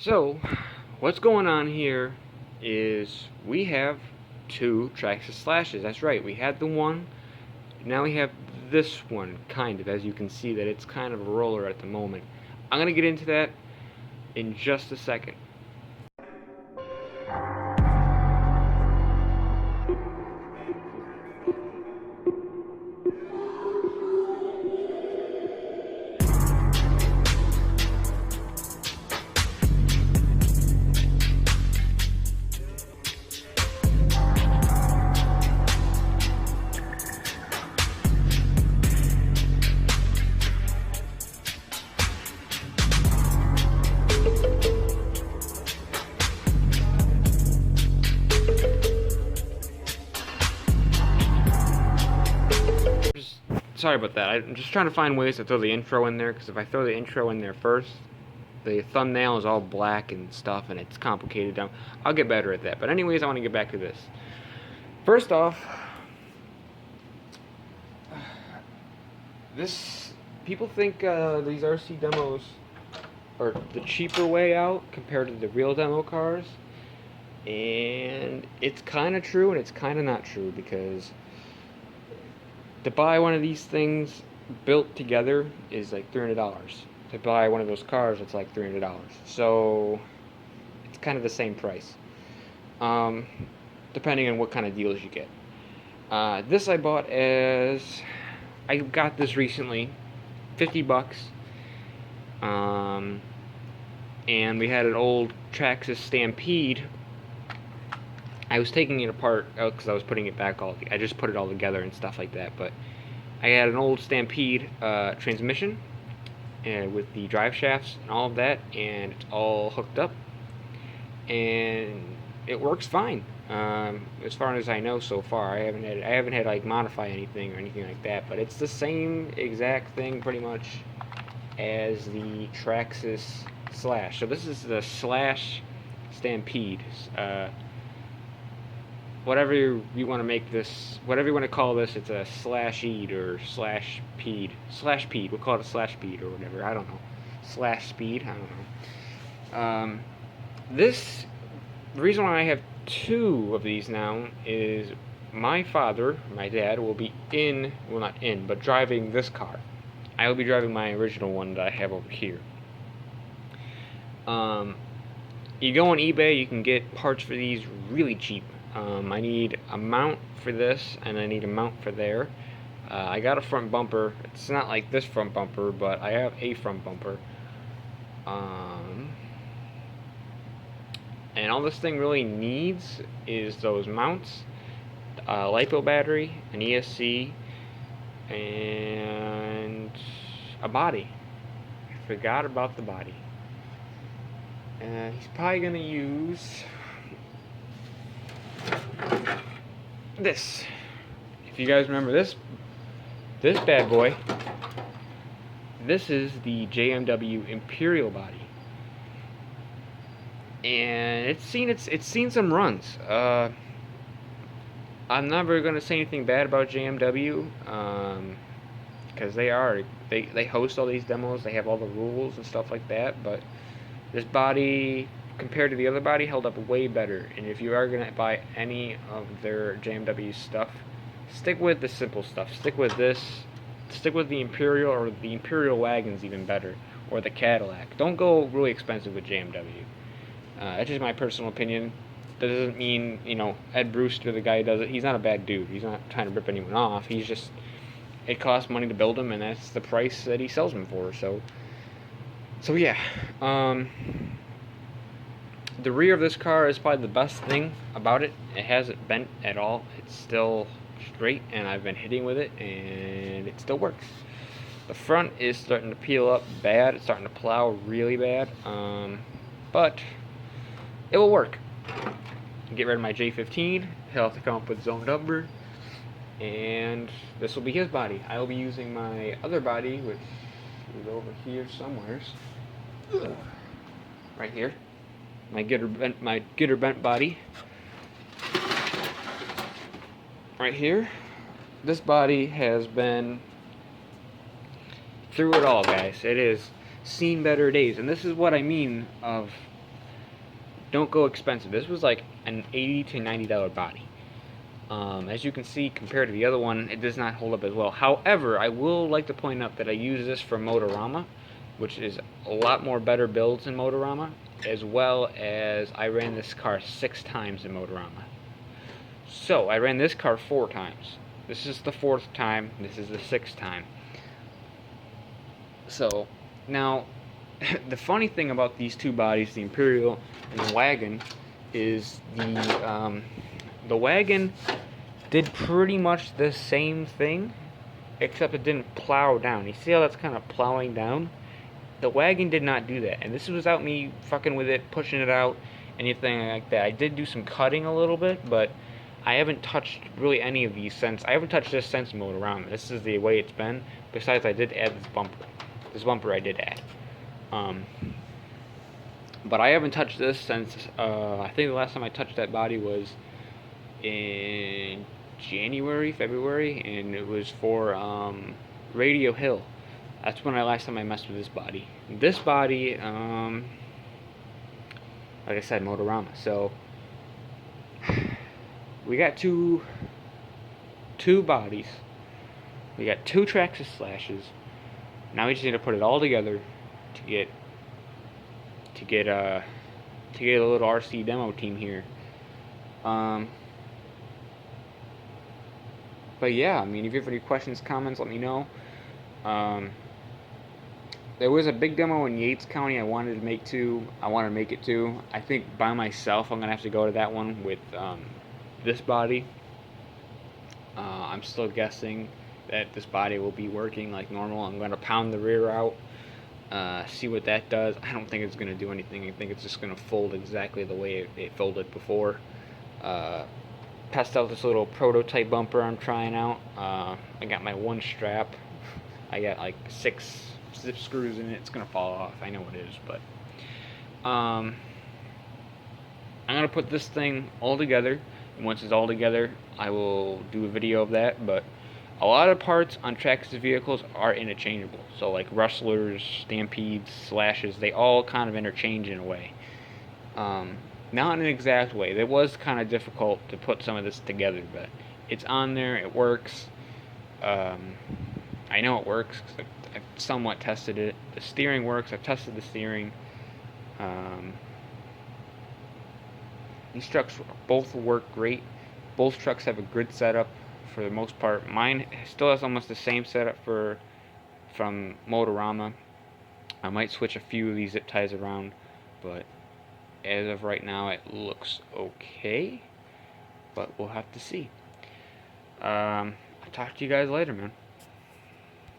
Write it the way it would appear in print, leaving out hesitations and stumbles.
So, what's going on here is we have two Traxxas Slashes. That's right, we had the one, now we have this one, kind of. As you can see that it's kind of a roller at the moment. I'm going to get into that in just a second. Sorry about that. I'm just trying to find ways to throw the intro in there, because if I throw the intro in there first, the thumbnail is all black and stuff, and it's complicated. I'll get better at that. But anyways, I want to get back to this. First off, people think these RC demos are the cheaper way out compared to the real demo cars, and it's kind of true and it's kind of not true, because to buy one of these things built together is like $300. To buy one of those cars, it's like $300. So it's kind of the same price, depending on what kind of deals you get. This I bought I got this recently, 50 bucks. And we had an old Traxxas Stampede. I was taking it apart because I was putting it back I just put it all together and stuff like that. But I had an old Stampede transmission with the drive shafts and all of that, and it's all hooked up, and it works fine. As far as I know so far, I haven't had like modify anything or anything like that. But it's the same exact thing pretty much as the Traxxas Slash. So this is the Slash Stampede. Whatever you want to make this, whatever you want to call this, it's a Slash-Eed or Slash-Pede. Slash-Pede, we'll call it a Slash-Pede or whatever, I don't know. Slash-Speed, I don't know. The reason why I have two of these now is my father, my dad, will be but driving this car. I will be driving my original one that I have over here. You go on eBay, you can get parts for these really cheap. I need a mount for this, and I need a mount for there. I got a front bumper. It's not like this front bumper, but I have a front bumper. And all this thing really needs is those mounts, a LiPo battery, an ESC, and a body. I forgot about the body. He's probably going to use this. If you guys remember this bad boy, this is the JMW Imperial body, and it's seen some runs. I'm never gonna say anything bad about JMW, because they host all these demos, they have all the rules and stuff like that. But this body, compared to the other body, held up way better. And if you are going to buy any of their JMW stuff, stick with the simple stuff. Stick with this. Stick with the Imperial, or the Imperial wagon's even better, or the Cadillac. Don't go really expensive with JMW. That's just my personal opinion. That doesn't mean, Ed Brewster, the guy who does it, he's not a bad dude. He's not trying to rip anyone off. He's just, it costs money to build them, and that's the price that he sells them for. So yeah. The rear of this car is probably the best thing about it. It hasn't bent at all. It's still straight, and I've been hitting with it, and it still works. The front is starting to peel up bad. It's starting to plow really bad. But it will work. Get rid of my J15. He'll have to come up with his own number. And this will be his body. I will be using my other body, which is over here somewhere. Right here. My getter bent body. Right here. This body has been through it all, guys. It has seen better days. And this is what I mean of don't go expensive. This was like an $80 to $90 body. As you can see, compared to the other one, it does not hold up as well. However, I will like to point out that I use this for Motorama, which is a lot more better builds in Motorama, as well as I ran this car 6 times in Motorama. So, I ran this car 4 times. This is the 4th time, this is the 6th time. So, now, the funny thing about these two bodies, the Imperial and the Wagon, is the Wagon did pretty much the same thing, except it didn't plow down. You see how that's kind of plowing down? The Wagon did not do that, and this was without me fucking with it, pushing it out, anything like that. I did do some cutting a little bit, but I haven't touched really any of these since. I haven't touched this since Motorama. This is the way it's been. Besides, I did add this bumper. This bumper I did add. But I haven't touched this since, I think the last time I touched that body was in January, February, and it was for Radio Hill. That's when last time I messed with this body. This body, like I said, Motorama. So we got two bodies. We got 2 Traxxas slashes. Now we just need to put it all together to get a little RC demo team here. But yeah, I mean, if you have any questions, comments, let me know. There was a big demo in Yates County I wanted to make too. I want to make it too. I think by myself I'm gonna have to go to that one with this body. I'm still guessing that this body will be working like normal. I'm gonna pound the rear out, see what that does. I don't think it's gonna do anything. I think it's just gonna fold exactly the way it folded before. Test out this little prototype bumper I'm trying out. I got my 1 strap. I got like 6 zip screws in it. It's gonna fall off. I know it is, but I'm gonna put this thing all together. And once it's all together, I will do a video of that. But a lot of parts on Traxxas vehicles are interchangeable. So like Rustlers, Stampedes, Slashes, they all kind of interchange in a way. Not in an exact way. It was kind of difficult to put some of this together, but it's on there. It works. I know it works because I've somewhat tested it. The steering works. I've tested the steering. These trucks both work great. Both trucks have a grid setup for the most part. Mine still has almost the same setup from Motorama. I might switch a few of these zip ties around, but as of right now it looks okay. But we'll have to see. I'll talk to you guys later, man.